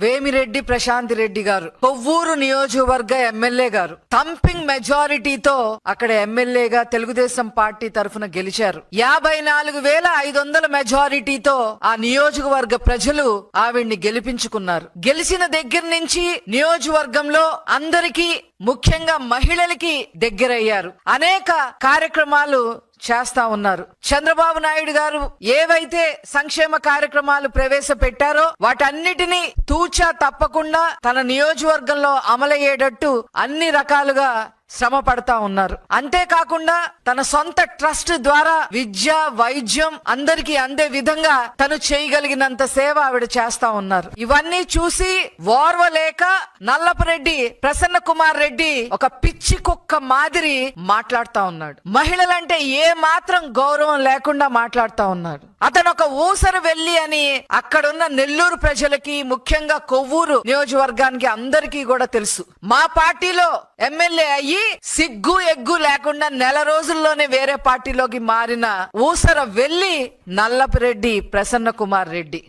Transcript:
వేమిరెడ్డి ప్రశాంత్ రెడ్డి గారు కొవ్వూరు నియోజకవర్గ ఎమ్మెల్యే గారు థంపింగ్ మెజారిటీతో అక్కడ ఎమ్మెల్యేగా తెలుగుదేశం పార్టీ తరఫున గెలిచారు. 54,500 మెజారిటీతో ఆ నియోజకవర్గ ప్రజలు ఆవిడ్ని గెలిపించుకున్నారు. గెలిచిన దగ్గర నుంచి నియోజకవర్గంలో అందరికీ ముఖ్యంగా మహిళలకి దగ్గరయ్యారు. అనేక కార్యక్రమాలు చేస్తా ఉన్నారు. చంద్రబాబు నాయుడు గారు ఏవైతే సంక్షేమ కార్యక్రమాలు ప్రవేశపెట్టారో వాటన్నిటినీ తూచా తప్పకుండా తన నియోజకవర్గంలో అమలయ్యేటట్టు అన్ని రకాలుగా శ్రమ పడతా ఉన్నారు. అంతేకాకుండా తన సొంత ట్రస్ట్ ద్వారా విద్య వైద్యం అందరికీ అందే విధంగా తను చేయగలిగినంత సేవ ఆవిడ చేస్తా ఉన్నారు. ఇవన్నీ చూసి ఓర్వలేక నల్లపరెడ్డి ప్రసన్న కుమార్ రెడ్డి ఒక పిచ్చి కుక్క మాదిరి మాట్లాడుతా ఉన్నాడు. మహిళలంటే ఏ మాత్రం గౌరవం లేకుండా మాట్లాడుతా ఉన్నాడు. అతను ఒక ఊసరు వెళ్లి అని అక్కడున్న నెల్లూరు ప్రజలకి ముఖ్యంగా కొవ్వూరు నియోజకవర్గానికి అందరికీ కూడా తెలుసు. మా పార్టీలో ఎమ్మెల్యే అయ్యి సిగ్గు ఎగ్గు లేకుండా నెల రోజుల్లోనే వేరే పార్టీలోకి మారిన ఊసర వెళ్లి నల్లపరెడ్డి ప్రసన్న కుమార్ రెడ్డి.